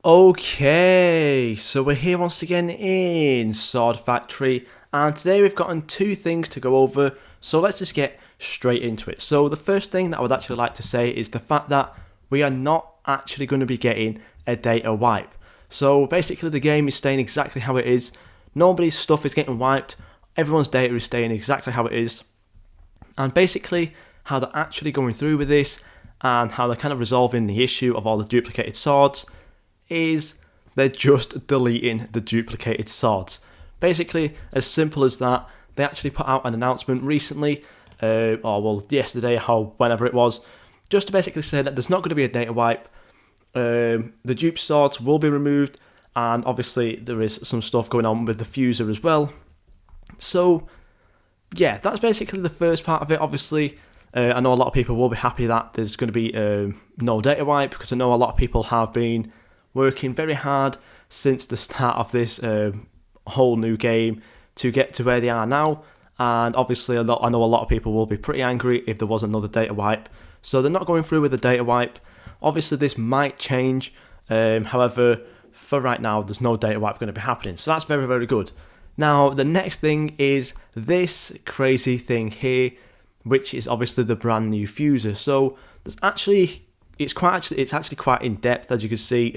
Okay, so we're here once again in Sword Factory, and today we've gotten two things to go over, so let's just get straight into it. So the first thing that I would actually like to say is the fact that we are not actually going to be getting a data wipe. So basically the game is staying exactly how it is, nobody's stuff is getting wiped, everyone's data is staying exactly how it is, and basically how they're actually going through with this, and how they're kind of resolving the issue of all the duplicated swords, is they're just deleting the duplicated swords. Basically, as simple as that. They actually put out an announcement recently, yesterday, whenever it was, just to basically say that there's not going to be a data wipe. The dupe swords will be removed, and obviously there is some stuff going on with the fuser as well. So, yeah, that's basically the first part of it. Obviously, I know a lot of people will be happy that there's going to be no data wipe, because I know a lot of people have been working very hard since the start of this whole new game to get to where they are now, and obviously I know a lot of people will be pretty angry if there was another data wipe, so they're not going through with the data wipe. Obviously this might change, however for right now there's no data wipe going to be happening, so that's very, very good. Now the next thing is this crazy thing here, which is obviously the brand new fuser. So there's actually it's actually quite in depth, as you can see.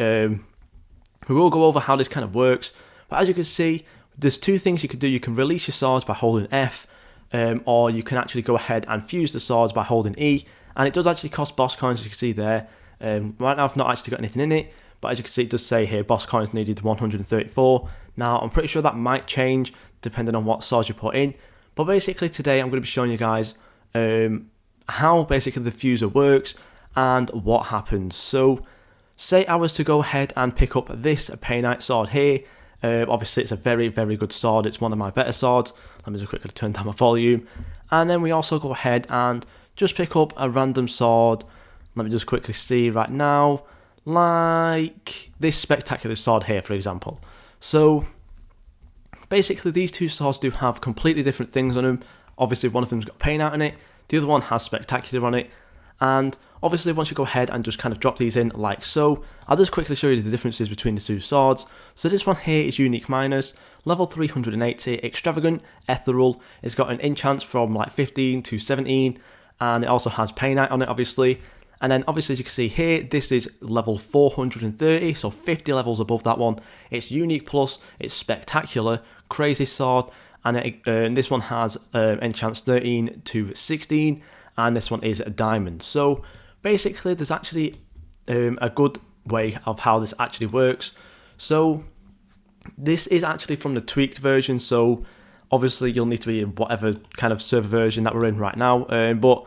We will go over how this kind of works, but as you can see, there's two things you can do. You can release your swords by holding F, or you can actually go ahead and fuse the swords by holding E, and it does actually cost boss coins, as you can see there. Right now I've not actually got anything in it, but as you can see it does say here boss coins needed 134. Now I'm pretty sure that might change depending on what swords you put in, but basically today I'm going to be showing you guys how basically the fuser works and what happens. So say I was to go ahead and pick up this Painite sword here. Obviously it's a very, very good sword, it's one of my better swords. Let me just quickly turn down my volume, and then we also go ahead and just pick up a random sword. Let me just quickly see right now, like this spectacular sword here for example. So basically these two swords do have completely different things on them. Obviously one of them's got Painite on it, the other one has spectacular on it, and obviously once you go ahead and just kind of drop these in like so, I'll just quickly show you the differences between the two swords. So this one here is unique minus, level 380, extravagant, ethereal. It's got an enchant from like 15 to 17, and it also has Painite on it obviously. And then obviously as you can see here, this is level 430, so 50 levels above that one. It's unique plus, it's spectacular, crazy sword, and this one has enchants 13 to 16, and this one is a diamond. So basically there's actually a good way of how this actually works. So this is actually from the tweaked version, so obviously you'll need to be in whatever kind of server version that we're in right now, but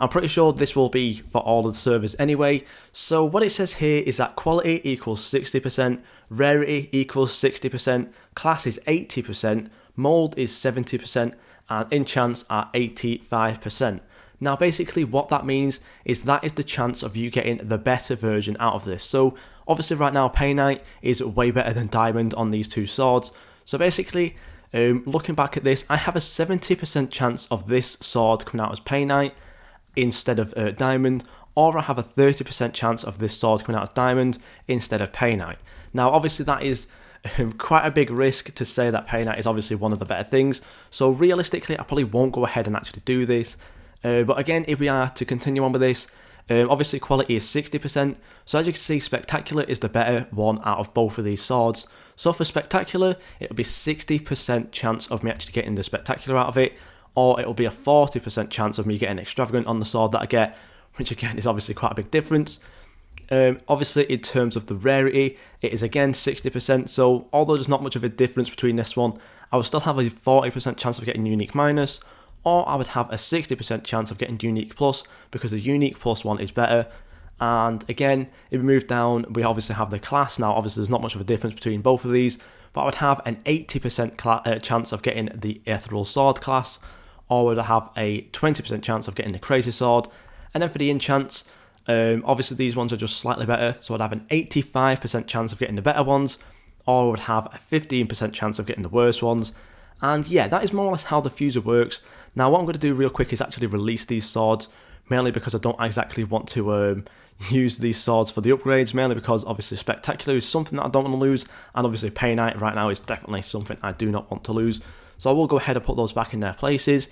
I'm pretty sure this will be for all of the servers anyway. So what it says here is that quality equals 60%, rarity equals 60%, class is 80%, mold is 70%, and enchants are 85%. Now basically what that means is that is the chance of you getting the better version out of this. So obviously right now Painite is way better than Diamond on these two swords. So basically looking back at this, I have a 70% chance of this sword coming out as Painite instead of Diamond, or I have a 30% chance of this sword coming out as Diamond instead of Painite. Now obviously that is quite a big risk to say that Painite is obviously one of the better things. So realistically I probably won't go ahead and actually do this. But again, if we are to continue on with this, obviously quality is 60%, so as you can see Spectacular is the better one out of both of these swords. So for Spectacular, it'll be 60% chance of me actually getting the Spectacular out of it, or it'll be a 40% chance of me getting Extravagant on the sword that I get, which again is obviously quite a big difference. Obviously in terms of the rarity, it is again 60%, so although there's not much of a difference between this one, I will still have a 40% chance of getting Unique Minus, or I would have a 60% chance of getting Unique Plus, because the Unique Plus one is better. And again, if we move down, we obviously have the class. Now obviously there's not much of a difference between both of these, but I would have an 80% chance of getting the Ethereal Sword class, or would I have a 20% chance of getting the Crazy Sword. And then for the enchants, obviously these ones are just slightly better, so I'd have an 85% chance of getting the better ones, or I would have a 15% chance of getting the worst ones. And yeah, that is more or less how the fuser works. Now what I'm going to do real quick is actually release these swords, mainly because I don't exactly want to use these swords for the upgrades, mainly because obviously Spectacular is something that I don't want to lose, and obviously Painite right now is definitely something I do not want to lose. So I will go ahead and put those back in their places,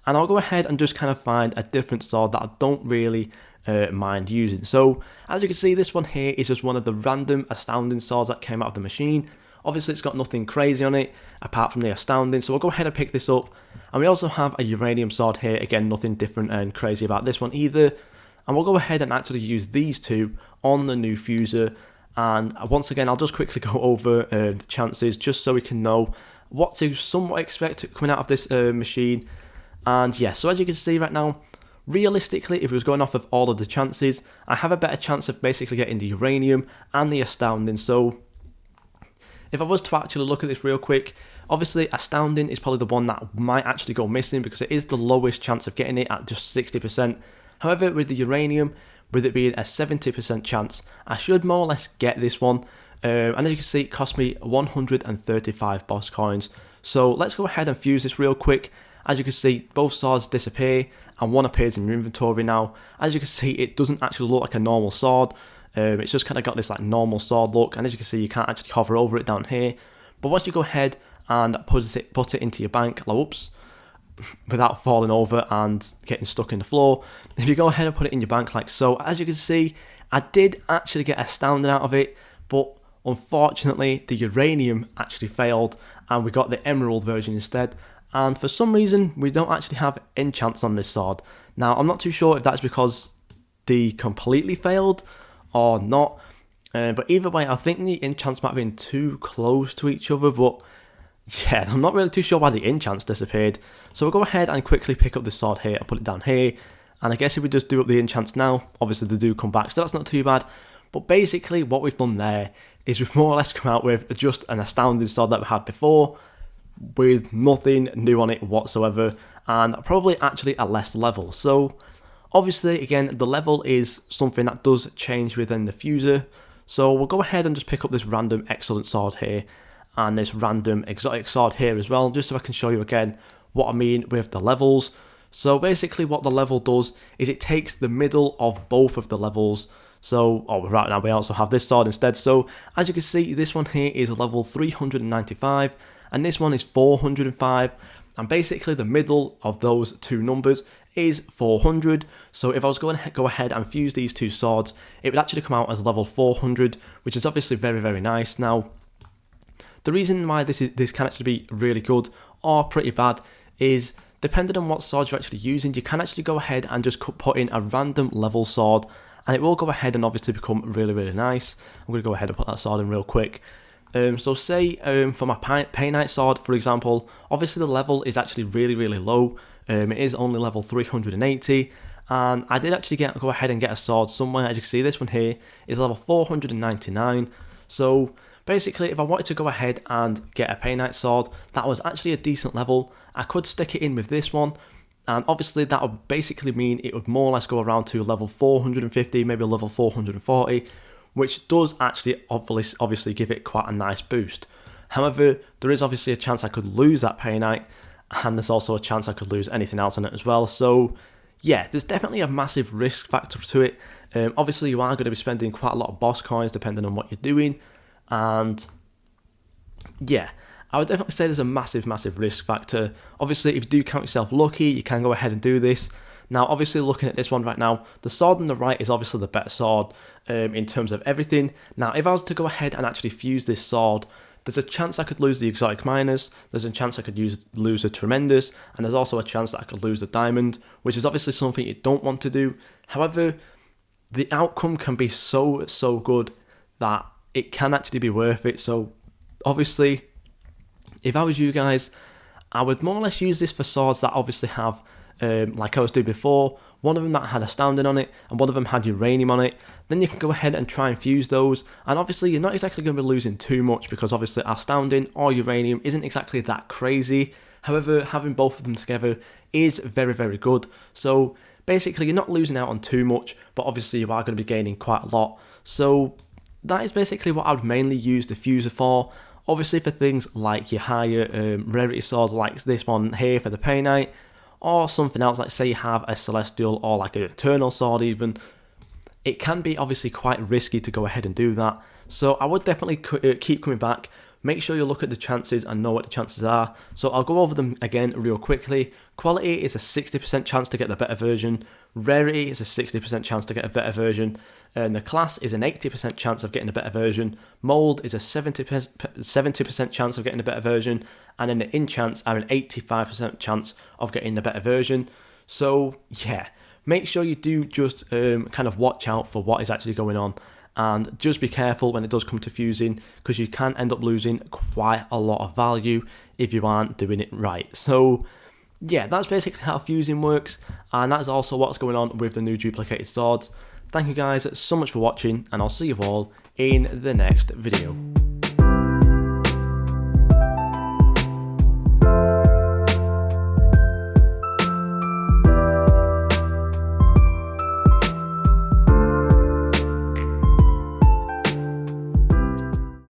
and I'll go ahead and just kind of find a different sword that I don't really mind using. So as you can see, this one here is just one of the random astounding swords that came out of the machine. Obviously it's got nothing crazy on it apart from the astounding, so I'll go ahead and pick this up. And we also have a Uranium Sword here, again nothing different and crazy about this one either. And we'll go ahead and actually use these two on the new Fuser. And once again, I'll just quickly go over the chances just so we can know what to somewhat expect coming out of this machine. And yeah, so as you can see right now, realistically, if it was going off of all of the chances, I have a better chance of basically getting the Uranium and the Astounding. So if I was to actually look at this real quick, obviously Astounding is probably the one that might actually go missing because it is the lowest chance of getting it at just 60%. However, with the Uranium, with it being a 70% chance, I should more or less get this one. And as you can see, it cost me 135 boss coins. So let's go ahead and fuse this real quick. As you can see, both swords disappear and one appears in your inventory now. As you can see, it doesn't actually look like a normal sword. It's just kind of got this like normal sword look, and as you can see, you can't actually hover over it down here. But once you go ahead and put it into your bank, whoops, without falling over and getting stuck in the floor, if you go ahead and put it in your bank like so, as you can see, I did actually get Astounding out of it, but unfortunately the Uranium actually failed and we got the Emerald version instead. And for some reason, we don't actually have enchants on this sword. Now, I'm not too sure if that's because they completely failed or not. But either way, I think the enchants might have been too close to each other. But yeah, I'm not really too sure why the enchants disappeared. So we'll go ahead and quickly pick up this sword here and put it down here. And I guess if we just do up the enchants now, obviously they do come back. So that's not too bad. But basically, what we've done there is we've more or less come out with just an Astounding sword that we had before, with nothing new on it whatsoever, and probably actually a less level. So obviously, again, the level is something that does change within the Fuser. So we'll go ahead and just pick up this random excellent sword here and this random exotic sword here as well, just so I can show you again what I mean with the levels. So basically what the level does is it takes the middle of both of the levels. So, right now we also have this sword instead. So as you can see, this one here is level 395 and this one is 405, and basically the middle of those two numbers is 400. So if I was going to go ahead and fuse these two swords, it would actually come out as level 400, which is obviously very, very nice. Now, the reason why this can actually be really good or pretty bad is depending on what swords you're actually using, you can actually go ahead and just put in a random level sword, and it will go ahead and obviously become really, really nice. I'm going to go ahead and put that sword in real quick. So say for my Painite sword, for example, obviously the level is actually really, really low. It is only level 380, and I did actually go ahead and get a sword somewhere. As you can see, this one here is level 499. So basically, if I wanted to go ahead and get a Painite sword that was actually a decent level, I could stick it in with this one, and obviously that would basically mean it would more or less go around to level 450, maybe level 440, which does actually obviously give it quite a nice boost. However, there is obviously a chance I could lose that Painite, and there's also a chance I could lose anything else on it as well. So yeah, there's definitely a massive risk factor to it. Obviously you are going to be spending quite a lot of boss coins depending on what you're doing, and yeah, I would definitely say there's a massive, massive risk factor. Obviously, if you do count yourself lucky, you can go ahead and do this. Now, obviously, looking at this one right now, the sword on the right is obviously the better sword in terms of everything. Now, if I was to go ahead and actually fuse this sword, there's a chance I could lose the exotic miners, there's a chance I could lose the tremendous, and there's also a chance that I could lose the diamond, which is obviously something you don't want to do. However, the outcome can be so good that it can actually be worth it. So, obviously, if I was you guys, I would more or less use this for swords that obviously have, like I was doing before, one of them that had Astounding on it, and one of them had Uranium on it. Then you can go ahead and try and fuse those, and obviously you're not exactly going to be losing too much, because obviously Astounding or Uranium isn't exactly that crazy. However, having both of them together is very, very good. So basically you're not losing out on too much, but obviously you are going to be gaining quite a lot. So that is basically what I would mainly use the Fuser for. Obviously for things like your higher rarity swords like this one here for the Painite, or something else like say you have a Celestial or like an Eternal Sword even, it can be obviously quite risky to go ahead and do that. So I would definitely keep coming back. Make sure you look at the chances and know what the chances are. So I'll go over them again real quickly. Quality is a 60% chance to get the better version. Rarity is a 60% chance to get a better version. And the class is an 80% chance of getting a better version. Mold is a 70% chance of getting a better version. And then the enchants are an 85% chance of getting the better version. So yeah, make sure you do just kind of watch out for what is actually going on. And just be careful when it does come to fusing, because you can end up losing quite a lot of value if you aren't doing it right. So yeah, that's basically how fusing works, and that's also what's going on with the new duplicated swords. Thank you guys so much for watching, and I'll see you all in the next video.